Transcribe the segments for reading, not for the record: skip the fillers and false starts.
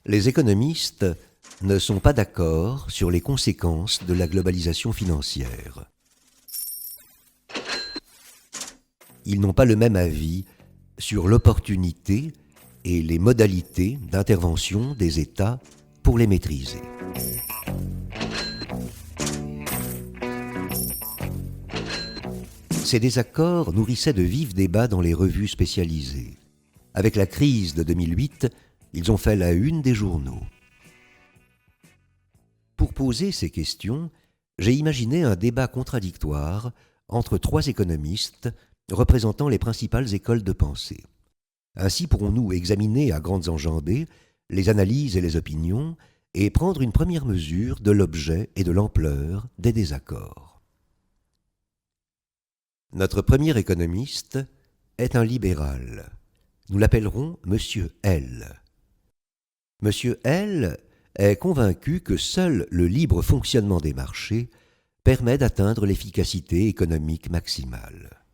Les économistes ne sont pas d'accord sur les conséquences de la globalisation financière. Ils n'ont pas le même avis sur l'opportunité et les modalités d'intervention des États pour les maîtriser. Ces désaccords nourrissaient de vifs débats dans les revues spécialisées. Avec la crise de 2008, ils ont fait la une des journaux. Pour poser ces questions, j'ai imaginé un débat contradictoire entre trois économistes représentant les principales écoles de pensée. Ainsi pourrons-nous examiner à grandes enjambées les analyses et les opinions et prendre une première mesure de l'objet et de l'ampleur des désaccords. Notre premier économiste est un libéral. Nous l'appellerons Monsieur L. Monsieur L est convaincu que seul le libre fonctionnement des marchés permet d'atteindre l'efficacité économique maximale.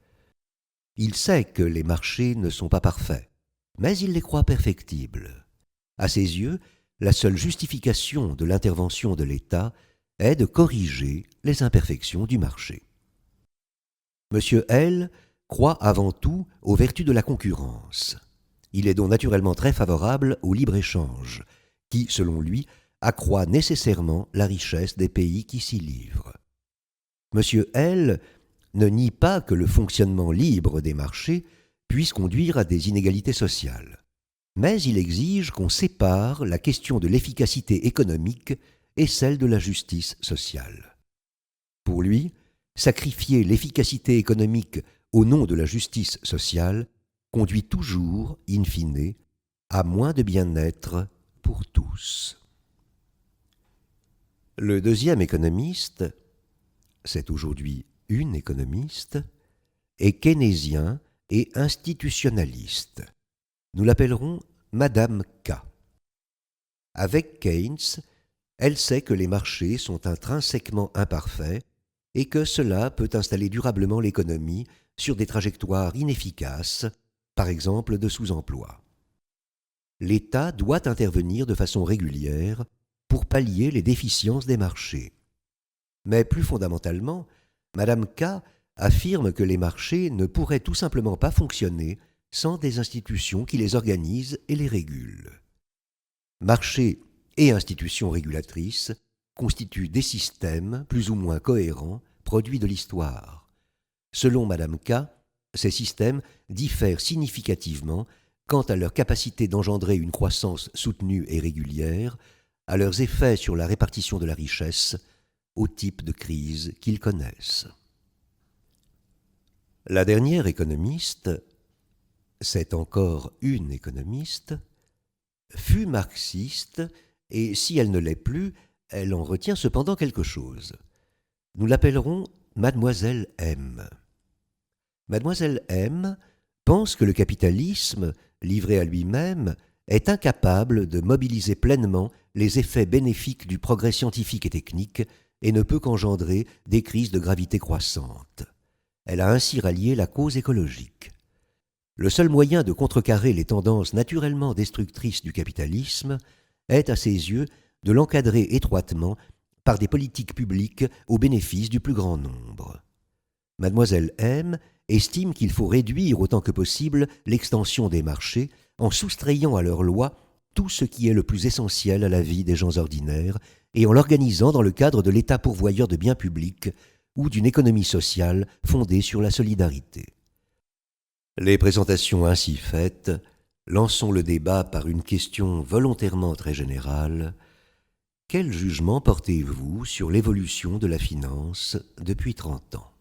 Il sait que les marchés ne sont pas parfaits, mais il les croit perfectibles. À ses yeux, la seule justification de l'intervention de l'État est de corriger les imperfections du marché. Monsieur L croit avant tout aux vertus de la concurrence. Il est donc naturellement très favorable au libre-échange, qui, selon lui, accroît nécessairement la richesse des pays qui s'y livrent. Monsieur L ne nie pas que le fonctionnement libre des marchés puisse conduire à des inégalités sociales, mais il exige qu'on sépare la question de l'efficacité économique et celle de la justice sociale. Pour lui, sacrifier l'efficacité économique au nom de la justice sociale conduit toujours, in fine, à moins de bien-être pour tous. Le deuxième économiste, c'est aujourd'hui une économiste, est keynésien et institutionnaliste. Nous l'appellerons Madame K. Avec Keynes, elle sait que les marchés sont intrinsèquement imparfaits et que cela peut installer durablement l'économie sur des trajectoires inefficaces, par exemple de sous-emploi. L'État doit intervenir de façon régulière pour pallier les déficiences des marchés. Mais plus fondamentalement, Madame K affirme que les marchés ne pourraient tout simplement pas fonctionner sans des institutions qui les organisent et les régulent. Marchés et institutions régulatrices constituent des systèmes plus ou moins cohérents, produits de l'histoire. Selon Madame K, ces systèmes diffèrent significativement quant à leur capacité d'engendrer une croissance soutenue et régulière, à leurs effets sur la répartition de la richesse, au type de crise qu'ils connaissent. La dernière économiste, c'est encore une économiste, fut marxiste et si elle ne l'est plus, elle en retient cependant quelque chose. Nous l'appellerons Mademoiselle M. Mademoiselle M pense que le capitalisme, livré à lui-même, est incapable de mobiliser pleinement les effets bénéfiques du progrès scientifique et technique et ne peut qu'engendrer des crises de gravité croissante. Elle a ainsi rallié la cause écologique. Le seul moyen de contrecarrer les tendances naturellement destructrices du capitalisme est, à ses yeux, de l'encadrer étroitement par des politiques publiques au bénéfice du plus grand nombre. Mademoiselle M estime qu'il faut réduire autant que possible l'extension des marchés en soustrayant à leurs lois tout ce qui est le plus essentiel à la vie des gens ordinaires et en l'organisant dans le cadre de l'État pourvoyeur de biens publics ou d'une économie sociale fondée sur la solidarité. Les présentations ainsi faites, lançons le débat par une question volontairement très générale. Quel jugement portez-vous sur l'évolution de la finance depuis 30 ans ?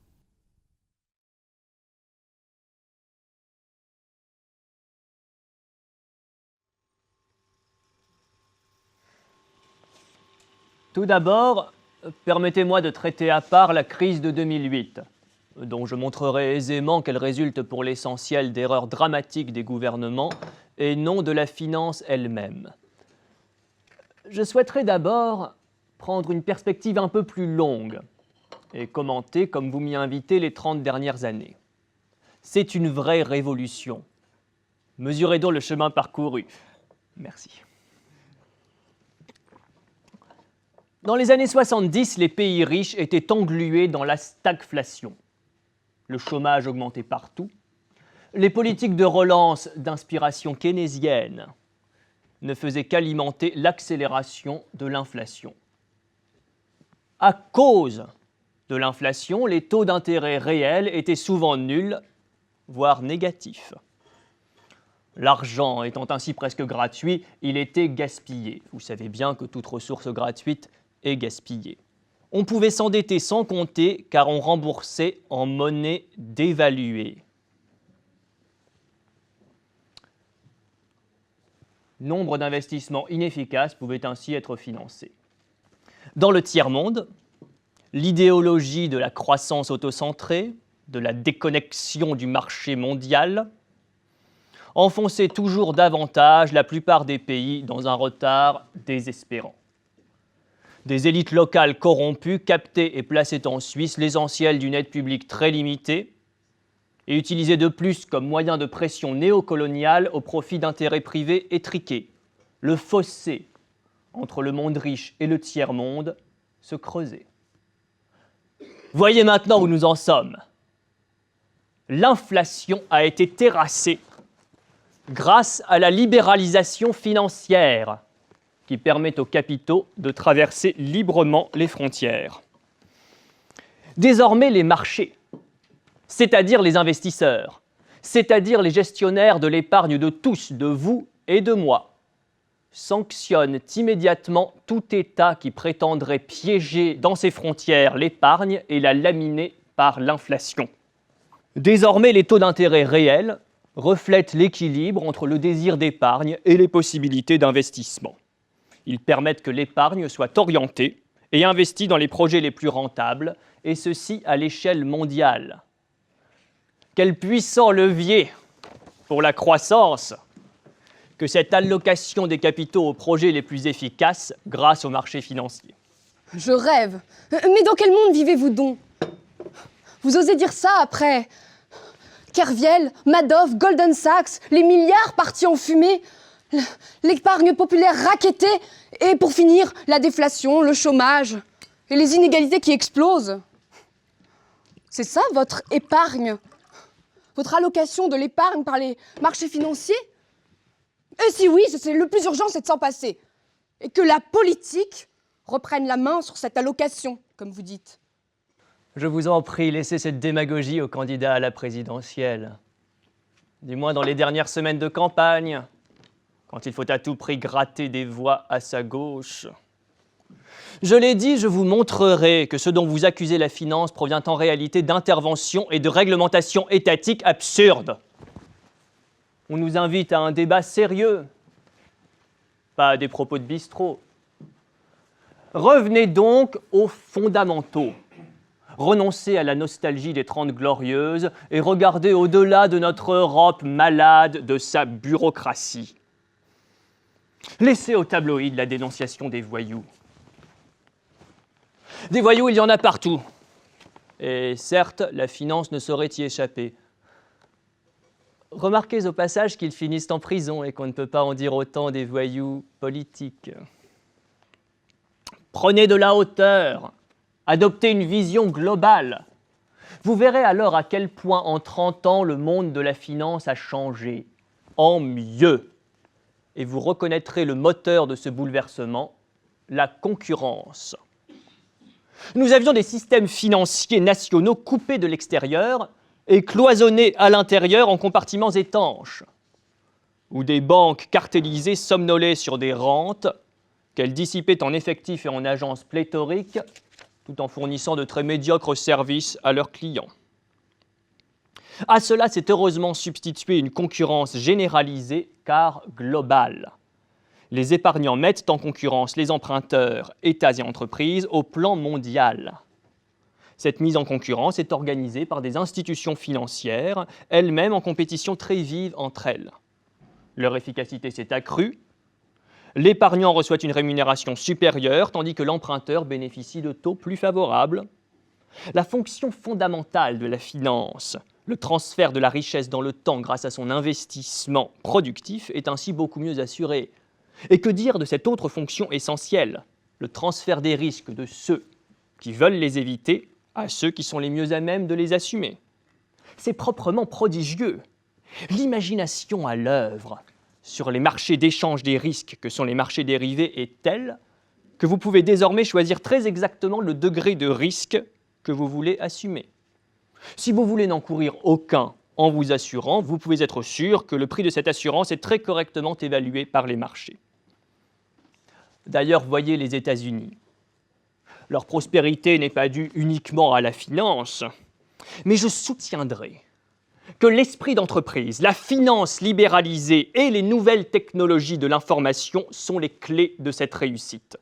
Tout d'abord, permettez-moi de traiter à part la crise de 2008, dont je montrerai aisément qu'elle résulte pour l'essentiel d'erreurs dramatiques des gouvernements et non de la finance elle-même. Je souhaiterais d'abord prendre une perspective un peu plus longue et commenter, comme vous m'y invitez, les 30 dernières années. C'est une vraie révolution. Mesurez donc le chemin parcouru. Merci. Dans les années 70, les pays riches étaient englués dans la stagflation. Le chômage augmentait partout. Les politiques de relance d'inspiration keynésienne ne faisaient qu'alimenter l'accélération de l'inflation. À cause de l'inflation, les taux d'intérêt réels étaient souvent nuls, voire négatifs. L'argent étant ainsi presque gratuit, il était gaspillé. Vous savez bien que toute ressource gratuite est gaspillée. On pouvait s'endetter sans compter car on remboursait en monnaie dévaluée. Nombre d'investissements inefficaces pouvaient ainsi être financés. Dans le tiers-monde, l'idéologie de la croissance autocentrée, de la déconnexion du marché mondial, enfonçait toujours davantage la plupart des pays dans un retard désespérant. Des élites locales corrompues captaient et plaçaient en Suisse l'essentiel d'une aide publique très limitée et utilisaient de plus comme moyen de pression néocoloniale au profit d'intérêts privés étriqués. Le fossé entre le monde riche et le tiers-monde se creusait. Voyez maintenant où nous en sommes. L'inflation a été terrassée grâce à la libéralisation financière qui permet aux capitaux de traverser librement les frontières. Désormais, les marchés, c'est-à-dire les investisseurs, c'est-à-dire les gestionnaires de l'épargne de tous, de vous et de moi, sanctionnent immédiatement tout État qui prétendrait piéger dans ses frontières l'épargne et la laminer par l'inflation. Désormais, les taux d'intérêt réels reflètent l'équilibre entre le désir d'épargne et les possibilités d'investissement. Ils permettent que l'épargne soit orientée et investie dans les projets les plus rentables, et ceci à l'échelle mondiale. Quel puissant levier pour la croissance que cette allocation des capitaux aux projets les plus efficaces grâce aux marchés financiers. Je rêve. Mais dans quel monde vivez-vous donc? Vous osez dire ça après Kerviel, Madoff, Goldman Sachs, les milliards partis en fumée, l'épargne populaire rackettée, et pour finir, la déflation, le chômage et les inégalités qui explosent. C'est ça votre épargne? Votre allocation de l'épargne par les marchés financiers? Et si oui, le plus urgent, c'est de s'en passer. Et que la politique reprenne la main sur cette allocation, comme vous dites. Je vous en prie, laissez cette démagogie au candidat à la présidentielle. Du moins dans les dernières semaines de campagne, quand il faut à tout prix gratter des voix à sa gauche. Je l'ai dit, je vous montrerai que ce dont vous accusez la finance provient en réalité d'interventions et de réglementations étatiques absurdes. On nous invite à un débat sérieux, pas à des propos de bistrot. Revenez donc aux fondamentaux. Renoncez à la nostalgie des 30 Glorieuses et regardez au-delà de notre Europe malade de sa bureaucratie. Laissez aux tabloïds la dénonciation des voyous. Des voyous, il y en a partout. Et certes, la finance ne saurait y échapper. Remarquez au passage qu'ils finissent en prison et qu'on ne peut pas en dire autant des voyous politiques. Prenez de la hauteur, adoptez une vision globale. Vous verrez alors à quel point en 30 ans le monde de la finance a changé, en mieux. Et vous reconnaîtrez le moteur de ce bouleversement, la concurrence. Nous avions des systèmes financiers nationaux coupés de l'extérieur et cloisonnés à l'intérieur en compartiments étanches, où des banques cartélisées somnolaient sur des rentes qu'elles dissipaient en effectifs et en agences pléthoriques, tout en fournissant de très médiocres services à leurs clients. À cela s'est heureusement substituée une concurrence généralisée car globale. Les épargnants mettent en concurrence les emprunteurs, États et entreprises au plan mondial. Cette mise en concurrence est organisée par des institutions financières, elles-mêmes en compétition très vive entre elles. Leur efficacité s'est accrue. L'épargnant reçoit une rémunération supérieure, tandis que l'emprunteur bénéficie de taux plus favorables. La fonction fondamentale de la finance, le transfert de la richesse dans le temps grâce à son investissement productif, est ainsi beaucoup mieux assurée. Et que dire de cette autre fonction essentielle, le transfert des risques de ceux qui veulent les éviter à ceux qui sont les mieux à même de les assumer. C'est proprement prodigieux. L'imagination à l'œuvre sur les marchés d'échange des risques que sont les marchés dérivés est telle que vous pouvez désormais choisir très exactement le degré de risque que vous voulez assumer. Si vous voulez n'en courir aucun en vous assurant, vous pouvez être sûr que le prix de cette assurance est très correctement évalué par les marchés. D'ailleurs, voyez les États-Unis. Leur prospérité n'est pas due uniquement à la finance, mais je soutiendrai que l'esprit d'entreprise, la finance libéralisée et les nouvelles technologies de l'information sont les clés de cette réussite.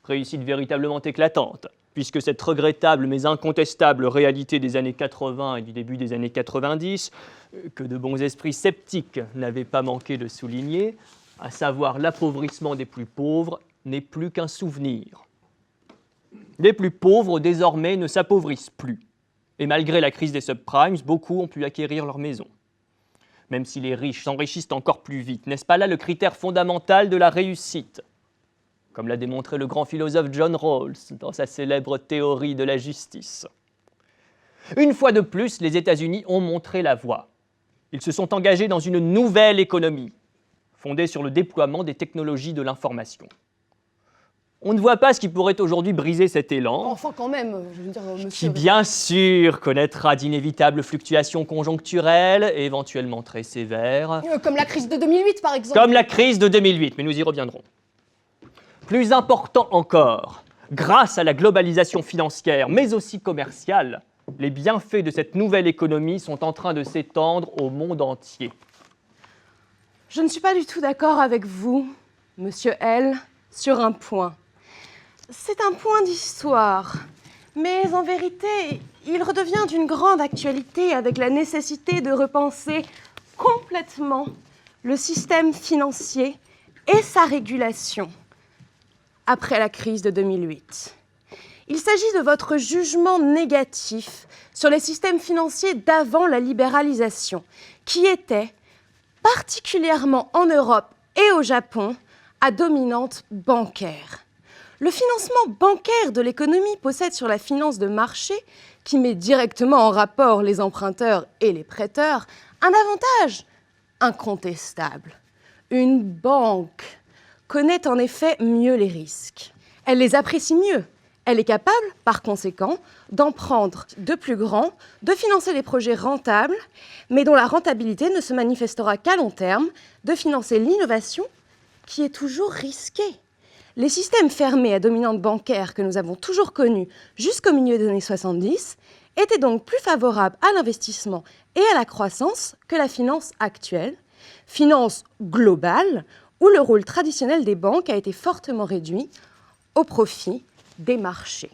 Réussite véritablement éclatante, puisque cette regrettable mais incontestable réalité des années 80 et du début des années 90, que de bons esprits sceptiques n'avaient pas manqué de souligner, à savoir l'appauvrissement des plus pauvres, n'est plus qu'un souvenir. Les plus pauvres, désormais, ne s'appauvrissent plus. Et malgré la crise des subprimes, beaucoup ont pu acquérir leur maison. Même si les riches s'enrichissent encore plus vite, n'est-ce pas là le critère fondamental de la réussite ? Comme l'a démontré le grand philosophe John Rawls dans sa célèbre théorie de la justice. Une fois de plus, les États-Unis ont montré la voie. Ils se sont engagés dans une nouvelle économie, fondée sur le déploiement des technologies de l'information. On ne voit pas ce qui pourrait aujourd'hui briser cet élan, Enfin, quand même, je veux dire, qui monsieur... bien sûr connaîtra d'inévitables fluctuations conjoncturelles, et éventuellement très sévères, Comme la crise de 2008, par exemple. comme la crise de 2008, mais nous y reviendrons. Plus important encore, grâce à la globalisation financière, mais aussi commerciale, les bienfaits de cette nouvelle économie sont en train de s'étendre au monde entier. Je ne suis pas du tout d'accord avec vous, monsieur L, sur un point. C'est un point d'histoire, mais en vérité, il redevient d'une grande actualité avec la nécessité de repenser complètement le système financier et sa régulation après la crise de 2008. Il s'agit de votre jugement négatif sur les systèmes financiers d'avant la libéralisation, qui étaient, particulièrement en Europe et au Japon, à dominante bancaire. Le financement bancaire de l'économie possède sur la finance de marché, qui met directement en rapport les emprunteurs et les prêteurs, un avantage incontestable. Une banque connaît en effet mieux les risques. Elle les apprécie mieux. Elle est capable, par conséquent, d'en prendre de plus grands, de financer des projets rentables, mais dont la rentabilité ne se manifestera qu'à long terme, de financer l'innovation, qui est toujours risquée. Les systèmes fermés à dominante bancaire que nous avons toujours connus jusqu'au milieu des années 70 étaient donc plus favorables à l'investissement et à la croissance que la finance actuelle, finance globale, où le rôle traditionnel des banques a été fortement réduit au profit des marchés.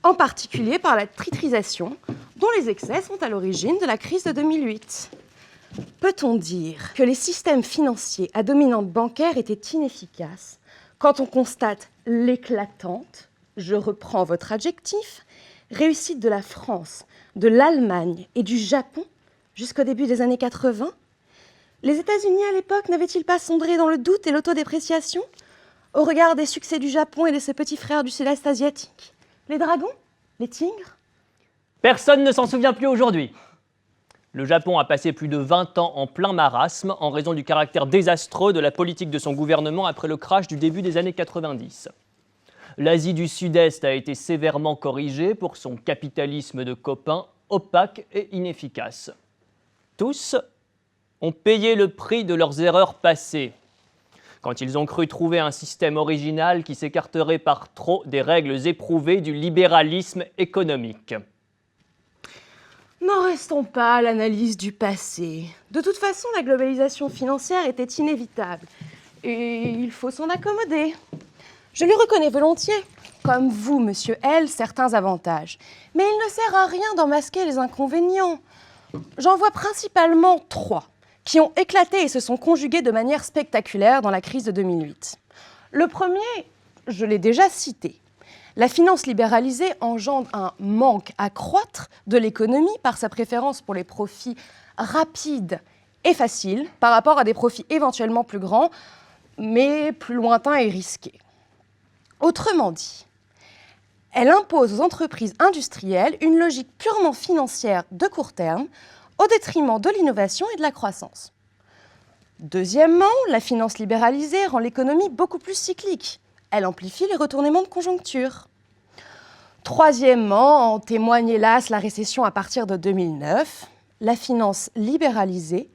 En particulier par la titrisation, dont les excès sont à l'origine de la crise de 2008. Peut-on dire que les systèmes financiers à dominante bancaire étaient inefficaces quand on constate l'éclatante, je reprends votre adjectif, réussite de la France, de l'Allemagne et du Japon jusqu'au début des années 80 ? Les États-Unis à l'époque n'avaient-ils pas sombré dans le doute et l'autodépréciation au regard des succès du Japon et de ses petits frères du Sud-Est asiatique ? Les dragons ? Les tigres ? Personne ne s'en souvient plus aujourd'hui. Le Japon a passé plus de 20 ans en plein marasme en raison du caractère désastreux de la politique de son gouvernement après le crash du début des années 90. L'Asie du Sud-Est a été sévèrement corrigée pour son capitalisme de copains opaque et inefficace. Tous ont payé le prix de leurs erreurs passées, quand ils ont cru trouver un système original qui s'écarterait par trop des règles éprouvées du libéralisme économique. N'en restons pas à l'analyse du passé. De toute façon, la globalisation financière était inévitable. Et il faut s'en accommoder. Je lui reconnais volontiers, comme vous, monsieur L, certains avantages. Mais il ne sert à rien d'en masquer les inconvénients. J'en vois principalement 3, qui ont éclaté et se sont conjugués de manière spectaculaire dans la crise de 2008. Le premier, je l'ai déjà cité. La finance libéralisée engendre un manque à croître de l'économie par sa préférence pour les profits rapides et faciles par rapport à des profits éventuellement plus grands, mais plus lointains et risqués. Autrement dit, elle impose aux entreprises industrielles une logique purement financière de court terme au détriment de l'innovation et de la croissance. Deuxièmement, la finance libéralisée rend l'économie beaucoup plus cyclique. Elle amplifie les retournements de conjoncture. Troisièmement, en témoigne hélas la récession à partir de 2009, la finance libéralisée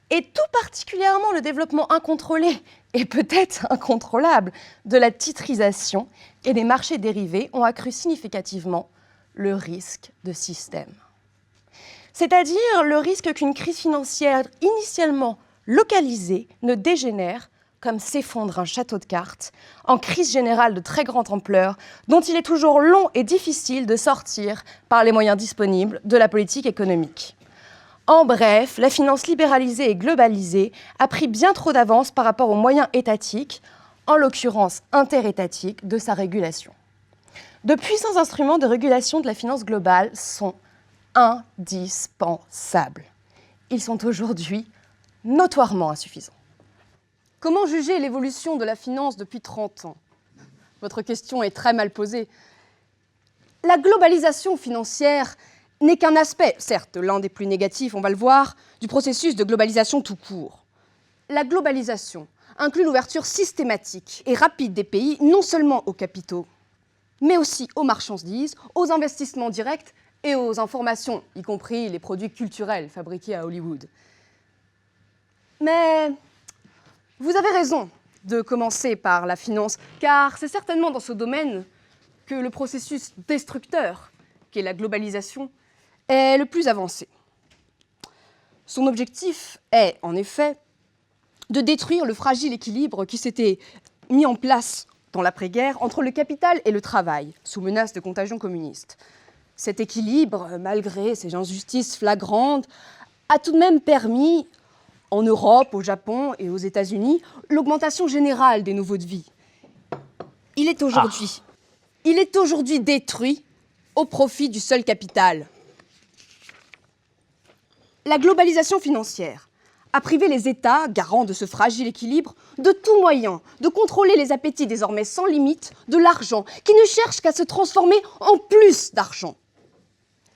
et tout particulièrement le développement incontrôlé et peut-être incontrôlable de la titrisation et des marchés dérivés ont accru significativement le risque de système. C'est-à-dire le risque qu'une crise financière initialement localisée ne dégénère, comme s'effondre un château de cartes, en crise générale de très grande ampleur, dont il est toujours long et difficile de sortir par les moyens disponibles de la politique économique. En bref, la finance libéralisée et globalisée a pris bien trop d'avance par rapport aux moyens étatiques, en l'occurrence interétatiques, de sa régulation. De puissants instruments de régulation de la finance globale sont indispensables. Ils sont aujourd'hui notoirement insuffisants. Comment juger l'évolution de la finance depuis 30 ans? Votre question est très mal posée. La globalisation financière n'est qu'un aspect, certes l'un des plus négatifs, on va le voir, du processus de globalisation tout court. La globalisation inclut l'ouverture systématique et rapide des pays, non seulement aux capitaux, mais aussi aux marchandises, aux investissements directs et aux informations, y compris les produits culturels fabriqués à Hollywood. Mais vous avez raison de commencer par la finance, car c'est certainement dans ce domaine que le processus destructeur, qu'est la globalisation, est le plus avancé. Son objectif est, en effet, de détruire le fragile équilibre qui s'était mis en place dans l'après-guerre entre le capital et le travail, sous menace de contagion communiste. Cet équilibre, malgré ces injustices flagrantes, a tout de même permis, en Europe, au Japon et aux États-Unis, l'augmentation générale des niveaux de vie. Il est aujourd'hui détruit au profit du seul capital. La globalisation financière a privé les États, garants de ce fragile équilibre, de tout moyen de contrôler les appétits désormais sans limite de l'argent, qui ne cherche qu'à se transformer en plus d'argent.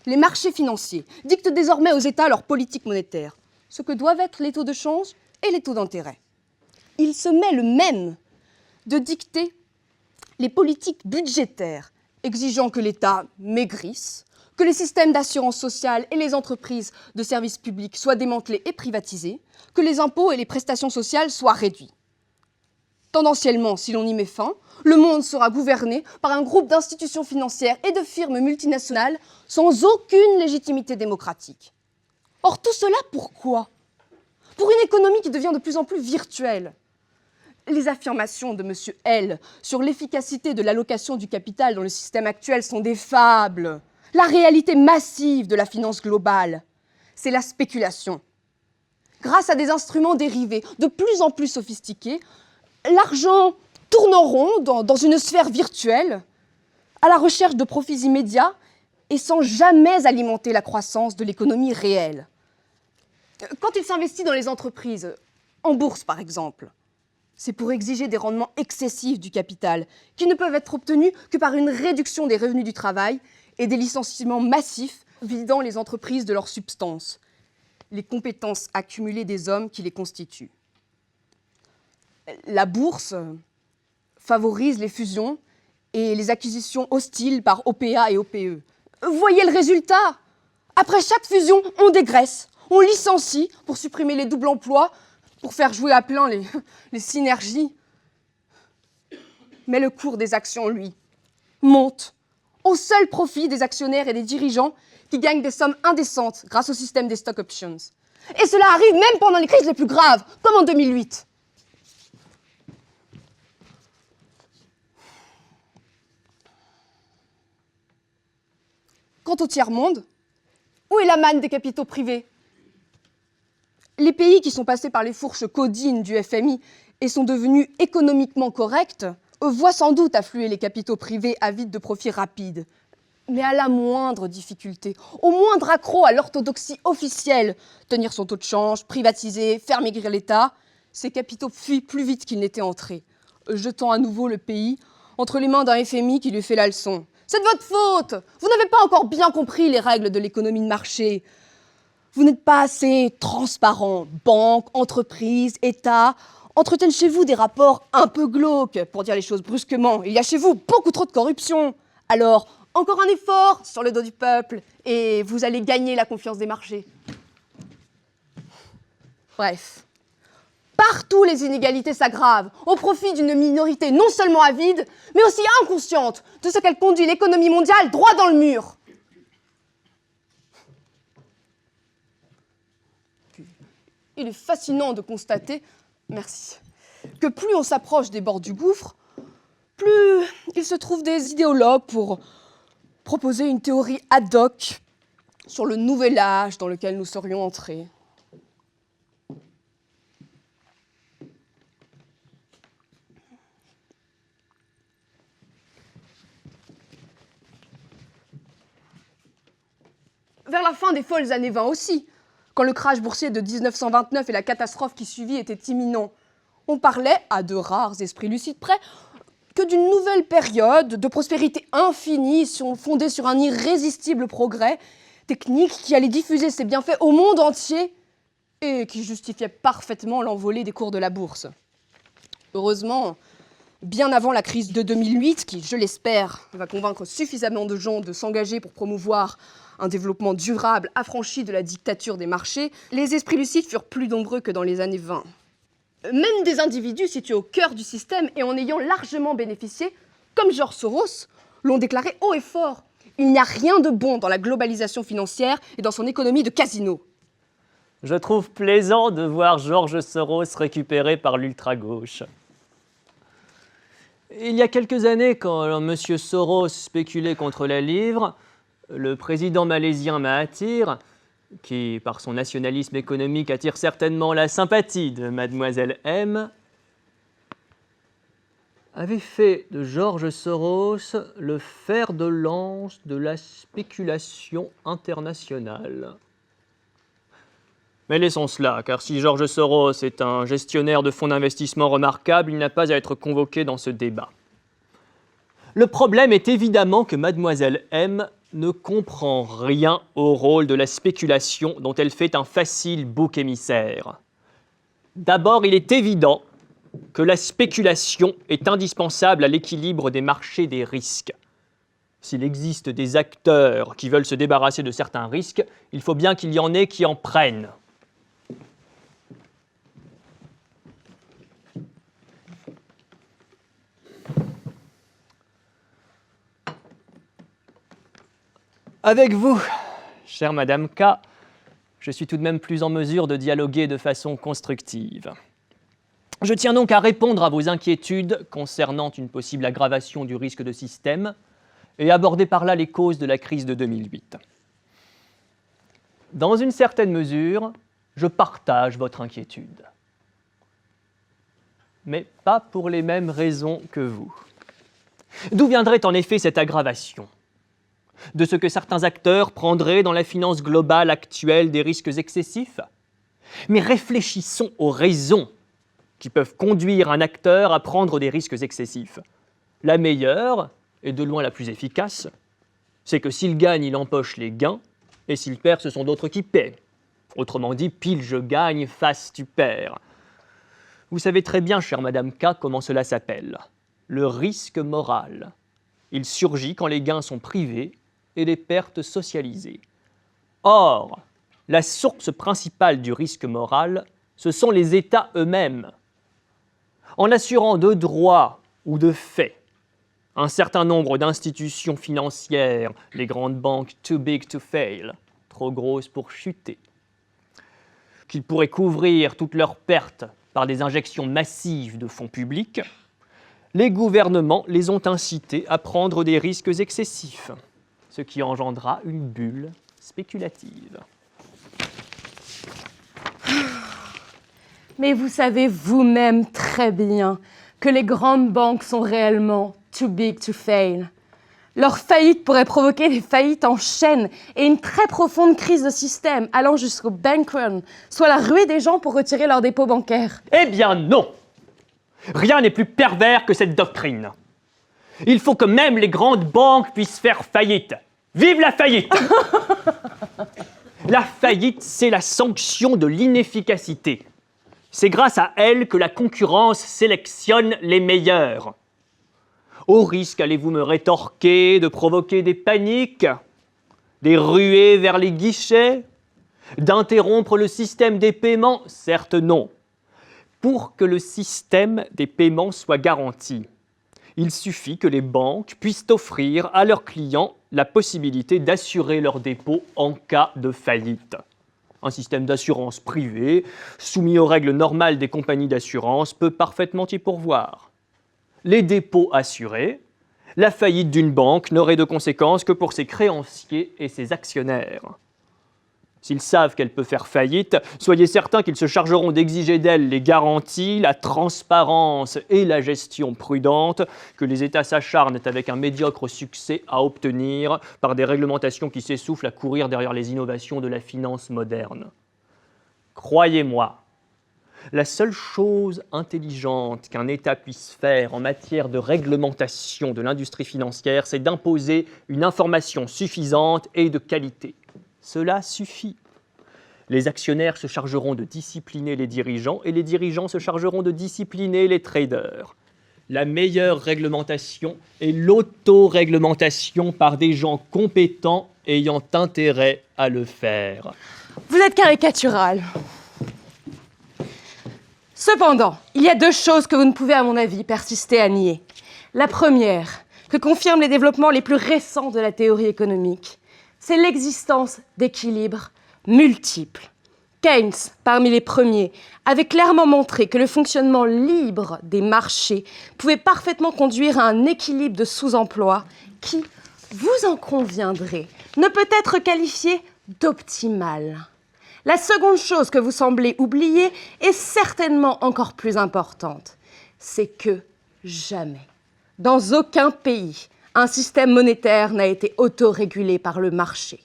Les marchés financiers dictent désormais aux États leur politique monétaire, ce que doivent être les taux de change et les taux d'intérêt. Il se met le même de dicter les politiques budgétaires, exigeant que l'État maigrisse, que les systèmes d'assurance sociale et les entreprises de services publics soient démantelés et privatisés, que les impôts et les prestations sociales soient réduits. Tendanciellement, si l'on y met fin, le monde sera gouverné par un groupe d'institutions financières et de firmes multinationales sans aucune légitimité démocratique. Or, tout cela, pourquoi? Pour une économie qui devient de plus en plus virtuelle. Les affirmations de M. L sur l'efficacité de l'allocation du capital dans le système actuel sont des fables. La réalité massive de la finance globale, c'est la spéculation. Grâce à des instruments dérivés de plus en plus sophistiqués, l'argent tourne en rond dans une sphère virtuelle, à la recherche de profits immédiats et sans jamais alimenter la croissance de l'économie réelle. Quand il s'investit dans les entreprises, en bourse par exemple, c'est pour exiger des rendements excessifs du capital, qui ne peuvent être obtenus que par une réduction des revenus du travail et des licenciements massifs vidant les entreprises de leur substance, les compétences accumulées des hommes qui les constituent. La bourse favorise les fusions et les acquisitions hostiles par OPA et OPE. Voyez le résultat! Après chaque fusion, on dégraisse, on licencie pour supprimer les doubles emplois, pour faire jouer à plein les synergies. Mais le cours des actions, lui, monte. au seul profit des actionnaires et des dirigeants qui gagnent des sommes indécentes grâce au système des stock options. Et cela arrive même pendant les crises les plus graves, comme en 2008. Quant au tiers-monde, où est la manne des capitaux privés? Les pays qui sont passés par les fourches caudines du FMI et sont devenus économiquement corrects voient sans doute affluer les capitaux privés avides de profits rapides. Mais à la moindre difficulté, au moindre accroc à l'orthodoxie officielle, tenir son taux de change, privatiser, faire maigrir l'État, ces capitaux fuient plus vite qu'ils n'étaient entrés, jetant à nouveau le pays entre les mains d'un FMI qui lui fait la leçon. C'est de votre faute! Vous n'avez pas encore bien compris les règles de l'économie de marché. Vous n'êtes pas assez transparent. Banques, entreprises, États entretiennent chez vous des rapports un peu glauques, pour dire les choses brusquement. Il y a chez vous beaucoup trop de corruption. Alors, encore un effort sur le dos du peuple et vous allez gagner la confiance des marchés. Bref. Partout, les inégalités s'aggravent, au profit d'une minorité non seulement avide, mais aussi inconsciente de ce qu'elle conduit l'économie mondiale droit dans le mur. Il est fascinant de constater, merci, que plus on s'approche des bords du gouffre, plus il se trouve des idéologues pour proposer une théorie ad hoc sur le nouvel âge dans lequel nous serions entrés. Vers la fin des folles années 20 aussi, quand le crash boursier de 1929 et la catastrophe qui suivit étaient imminents, on parlait, à de rares esprits lucides près, que d'une nouvelle période de prospérité infinie fondée sur un irrésistible progrès technique qui allait diffuser ses bienfaits au monde entier et qui justifiait parfaitement l'envolée des cours de la bourse. Heureusement, bien avant la crise de 2008, qui, je l'espère, va convaincre suffisamment de gens de s'engager pour promouvoir un développement durable affranchi de la dictature des marchés, les esprits lucides furent plus nombreux que dans les années 20. Même des individus situés au cœur du système et en ayant largement bénéficié, comme George Soros, l'ont déclaré haut et fort. Il n'y a rien de bon dans la globalisation financière et dans son économie de casino. Je trouve plaisant de voir George Soros récupéré par l'ultra-gauche. Il y a quelques années, quand M. Soros spéculait contre la livre, le président malaisien Mahathir, qui par son nationalisme économique attire certainement la sympathie de Mademoiselle M, avait fait de George Soros le fer de lance de la spéculation internationale. Mais laissons cela, car si George Soros est un gestionnaire de fonds d'investissement remarquable, il n'a pas à être convoqué dans ce débat. Le problème est évidemment que Mademoiselle M ne comprend rien au rôle de la spéculation dont elle fait un facile bouc émissaire. D'abord, il est évident que la spéculation est indispensable à l'équilibre des marchés des risques. S'il existe des acteurs qui veulent se débarrasser de certains risques, il faut bien qu'il y en ait qui en prennent. Avec vous, chère Madame K, je suis tout de même plus en mesure de dialoguer de façon constructive. Je tiens donc à répondre à vos inquiétudes concernant une possible aggravation du risque de système et aborder par là les causes de la crise de 2008. Dans une certaine mesure, je partage votre inquiétude, mais pas pour les mêmes raisons que vous. D'où viendrait en effet cette aggravation ? De ce que certains acteurs prendraient dans la finance globale actuelle des risques excessifs? Mais réfléchissons aux raisons qui peuvent conduire un acteur à prendre des risques excessifs. La meilleure, et de loin la plus efficace, c'est que s'il gagne, il empoche les gains, et s'il perd, ce sont d'autres qui paient. Autrement dit, pile je gagne, face tu perds. Vous savez très bien, chère Madame K, comment cela s'appelle. Le risque moral. Il surgit quand les gains sont privés et les pertes socialisées. Or, la source principale du risque moral, ce sont les États eux-mêmes. En assurant de droit ou de fait un certain nombre d'institutions financières, les grandes banques too big to fail, trop grosses pour chuter, qu'ils pourraient couvrir toutes leurs pertes par des injections massives de fonds publics, les gouvernements les ont incités à prendre des risques excessifs, ce qui engendra une bulle spéculative. Mais vous savez vous-même très bien que les grandes banques sont réellement too big to fail. Leur faillite pourrait provoquer des faillites en chaîne et une très profonde crise de système allant jusqu'au bank run, soit la ruée des gens pour retirer leurs dépôts bancaires. Eh bien non! Rien n'est plus pervers que cette doctrine. Il faut que même les grandes banques puissent faire faillite. Vive la faillite! La faillite, c'est la sanction de l'inefficacité. C'est grâce à elle que la concurrence sélectionne les meilleurs. Au risque, allez-vous me rétorquer, de provoquer des paniques, des ruées vers les guichets, d'interrompre le système des paiements? Certes non. Pour que le système des paiements soit garanti, il suffit que les banques puissent offrir à leurs clients la possibilité d'assurer leurs dépôts en cas de faillite. Un système d'assurance privée, soumis aux règles normales des compagnies d'assurance, peut parfaitement y pourvoir. Les dépôts assurés, la faillite d'une banque n'aurait de conséquences que pour ses créanciers et ses actionnaires. S'ils savent qu'elle peut faire faillite, soyez certains qu'ils se chargeront d'exiger d'elle les garanties, la transparence et la gestion prudente que les États s'acharnent avec un médiocre succès à obtenir par des réglementations qui s'essoufflent à courir derrière les innovations de la finance moderne. Croyez-moi, la seule chose intelligente qu'un État puisse faire en matière de réglementation de l'industrie financière, c'est d'imposer une information suffisante et de qualité. Cela suffit. Les actionnaires se chargeront de discipliner les dirigeants et les dirigeants se chargeront de discipliner les traders. La meilleure réglementation est l'auto-réglementation par des gens compétents ayant intérêt à le faire. Vous êtes caricatural. Cependant, il y a deux choses que vous ne pouvez, à mon avis, persister à nier. La première, que confirment les développements les plus récents de la théorie économique, c'est l'existence d'équilibres multiples. Keynes, parmi les premiers, avait clairement montré que le fonctionnement libre des marchés pouvait parfaitement conduire à un équilibre de sous-emploi qui, vous en conviendrez, ne peut être qualifié d'optimal. La seconde chose que vous semblez oublier est certainement encore plus importante. C'est que jamais, dans aucun pays, un système monétaire n'a été autorégulé par le marché.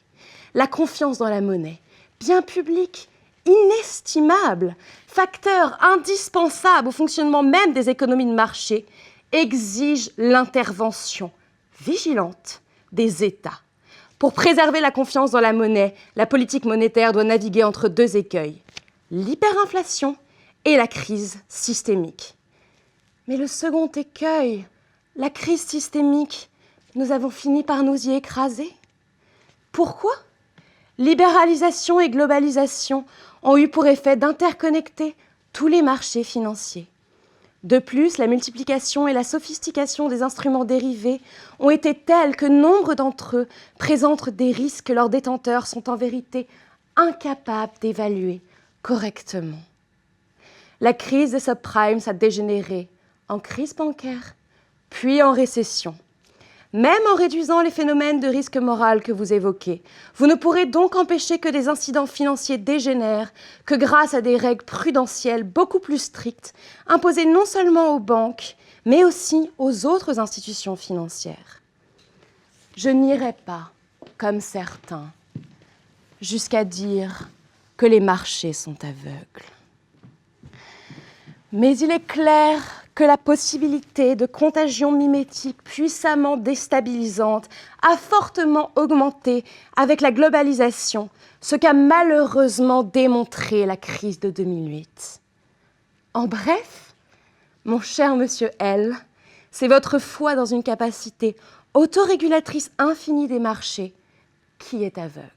La confiance dans la monnaie, bien public, inestimable, facteur indispensable au fonctionnement même des économies de marché, exige l'intervention vigilante des États. Pour préserver la confiance dans la monnaie, la politique monétaire doit naviguer entre deux écueils, l'hyperinflation et la crise systémique. Mais le second écueil, la crise systémique, nous avons fini par nous y écraser. Pourquoi ? Libéralisation et globalisation ont eu pour effet d'interconnecter tous les marchés financiers. De plus, la multiplication et la sophistication des instruments dérivés ont été telles que nombre d'entre eux présentent des risques que leurs détenteurs sont en vérité incapables d'évaluer correctement. La crise des subprimes a dégénéré en crise bancaire, puis en récession. Même en réduisant les phénomènes de risque moral que vous évoquez, vous ne pourrez donc empêcher que des incidents financiers dégénèrent que grâce à des règles prudentielles beaucoup plus strictes, imposées non seulement aux banques, mais aussi aux autres institutions financières. Je n'irai pas, comme certains, jusqu'à dire que les marchés sont aveugles. Mais il est clair que la possibilité de contagion mimétique puissamment déstabilisante a fortement augmenté avec la globalisation, ce qu'a malheureusement démontré la crise de 2008. En bref, mon cher monsieur L, c'est votre foi dans une capacité autorégulatrice infinie des marchés qui est aveugle.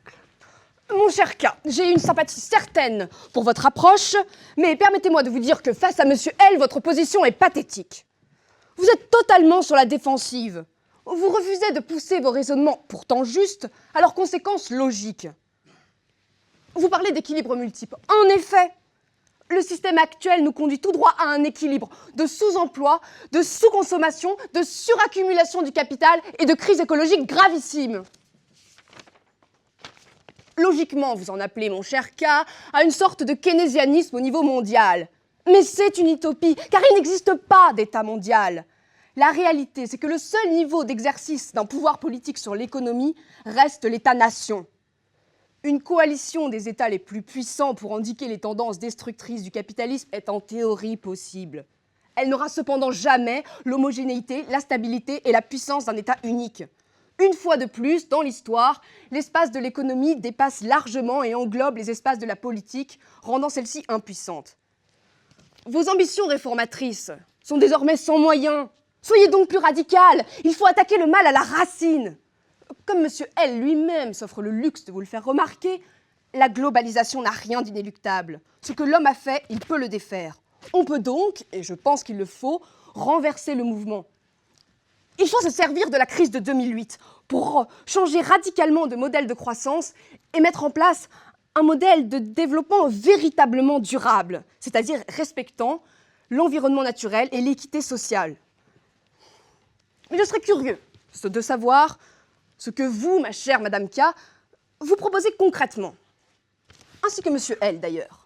Mon cher K, j'ai une sympathie certaine pour votre approche, mais permettez-moi de vous dire que face à Monsieur L, votre position est pathétique. Vous êtes totalement sur la défensive. Vous refusez de pousser vos raisonnements, pourtant justes, à leurs conséquences logiques. Vous parlez d'équilibre multiple. En effet, le système actuel nous conduit tout droit à un équilibre de sous-emploi, de sous-consommation, de suraccumulation du capital et de crise écologique gravissime. Logiquement, vous en appelez, mon cher K, à une sorte de keynésianisme au niveau mondial. Mais c'est une utopie, car il n'existe pas d'État mondial. La réalité, c'est que le seul niveau d'exercice d'un pouvoir politique sur l'économie reste l'État-nation. Une coalition des États les plus puissants pour indiquer les tendances destructrices du capitalisme est en théorie possible. Elle n'aura cependant jamais l'homogénéité, la stabilité et la puissance d'un État unique. Une fois de plus, dans l'histoire, l'espace de l'économie dépasse largement et englobe les espaces de la politique, rendant celle-ci impuissante. Vos ambitions réformatrices sont désormais sans moyens. Soyez donc plus radical, il faut attaquer le mal à la racine. Comme M. L lui-même s'offre le luxe de vous le faire remarquer, la globalisation n'a rien d'inéluctable. Ce que l'homme a fait, il peut le défaire. On peut donc, et je pense qu'il le faut, renverser le mouvement. Il faut se servir de la crise de 2008 pour changer radicalement de modèle de croissance et mettre en place un modèle de développement véritablement durable, c'est-à-dire respectant l'environnement naturel et l'équité sociale. Mais je serais curieux de savoir ce que vous, ma chère Madame K, vous proposez concrètement, ainsi que Monsieur L d'ailleurs.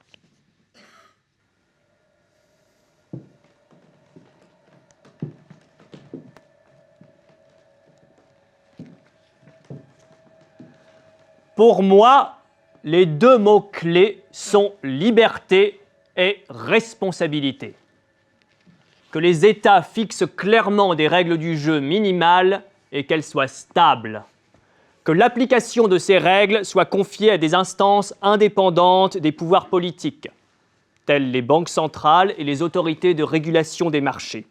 Pour moi, les deux mots-clés sont liberté et responsabilité. Que les États fixent clairement des règles du jeu minimales et qu'elles soient stables. Que l'application de ces règles soit confiée à des instances indépendantes des pouvoirs politiques, telles les banques centrales et les autorités de régulation des marchés.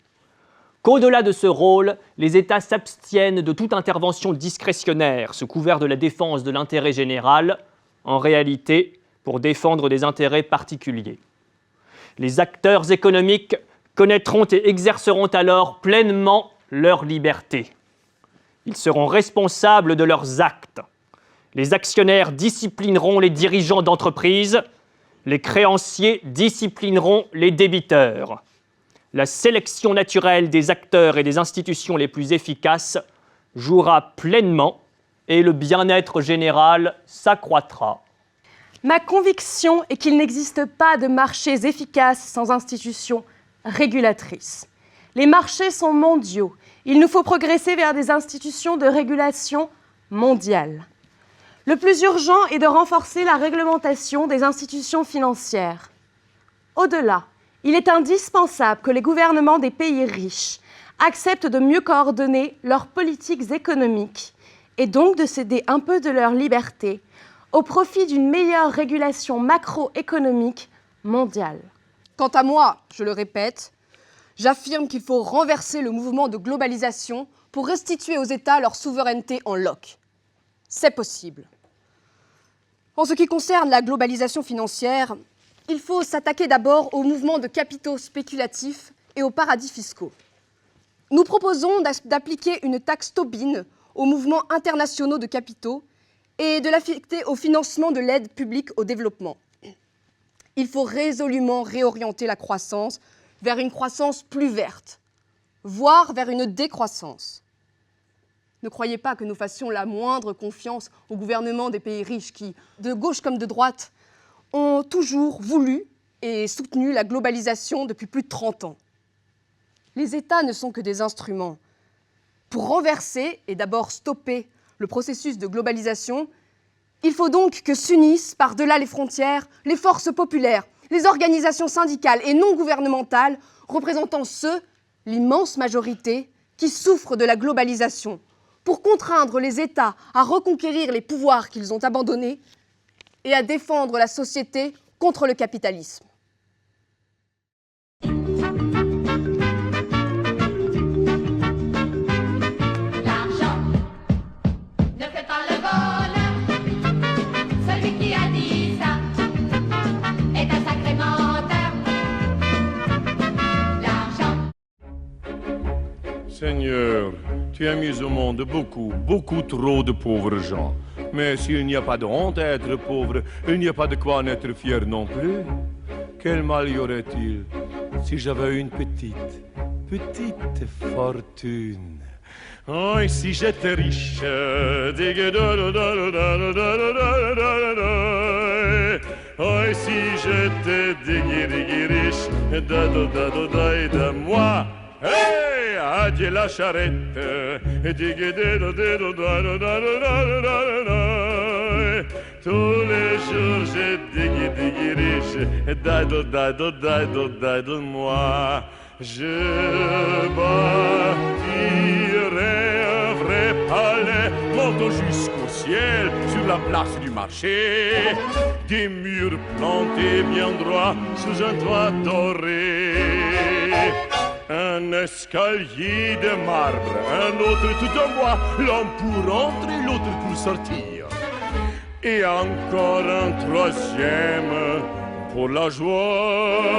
Qu'au-delà de ce rôle, les États s'abstiennent de toute intervention discrétionnaire sous couvert de la défense de l'intérêt général, en réalité pour défendre des intérêts particuliers. Les acteurs économiques connaîtront et exerceront alors pleinement leur liberté. Ils seront responsables de leurs actes. Les actionnaires disciplineront les dirigeants d'entreprise, les créanciers disciplineront les débiteurs. La sélection naturelle des acteurs et des institutions les plus efficaces jouera pleinement et le bien-être général s'accroîtra. Ma conviction est qu'il n'existe pas de marchés efficaces sans institutions régulatrices. Les marchés sont mondiaux. Il nous faut progresser vers des institutions de régulation mondiale. Le plus urgent est de renforcer la réglementation des institutions financières. Au-delà, il est indispensable que les gouvernements des pays riches acceptent de mieux coordonner leurs politiques économiques et donc de céder un peu de leur liberté au profit d'une meilleure régulation macroéconomique mondiale. Quant à moi, je le répète, j'affirme qu'il faut renverser le mouvement de globalisation pour restituer aux États leur souveraineté en loc. C'est possible. En ce qui concerne la globalisation financière, il faut s'attaquer d'abord au mouvement de capitaux spéculatifs et aux paradis fiscaux. Nous proposons d'appliquer une taxe Tobin aux mouvements internationaux de capitaux et de l'affecter au financement de l'aide publique au développement. Il faut résolument réorienter la croissance vers une croissance plus verte, voire vers une décroissance. Ne croyez pas que nous fassions la moindre confiance au gouvernement des pays riches qui, de gauche comme de droite, ont toujours voulu et soutenu la globalisation depuis plus de 30 ans. Les États ne sont que des instruments. Pour renverser et d'abord stopper le processus de globalisation, il faut donc que s'unissent par-delà les frontières les forces populaires, les organisations syndicales et non gouvernementales représentant ceux, l'immense majorité, qui souffrent de la globalisation, pour contraindre les États à reconquérir les pouvoirs qu'ils ont abandonnés et à défendre la société contre le capitalisme. L'argent ne fait pas le bonheur. Celui qui a dit ça est un sacré menteur. L'argent Seigneur, tu as mis au monde beaucoup, beaucoup trop de pauvres gens. Mais s'il n'y a pas de honte à être pauvre, il n'y a pas de quoi en être fier non plus. Quel mal y aurait-il si j'avais une petite fortune? Oh, et si j'étais riche, oh, et si j'étais riche, de moi. Hey, adieu la charrette. Tous les jours j'ai diggy riche. De moi. Je bâtirai un vrai palais, montant jusqu'au ciel sur la place du marché. Des murs plantés bien droits sous un toit doré. Un escalier de marbre, un autre tout en bois, l'un pour entrer, l'autre pour sortir. Et encore un troisième pour la joie.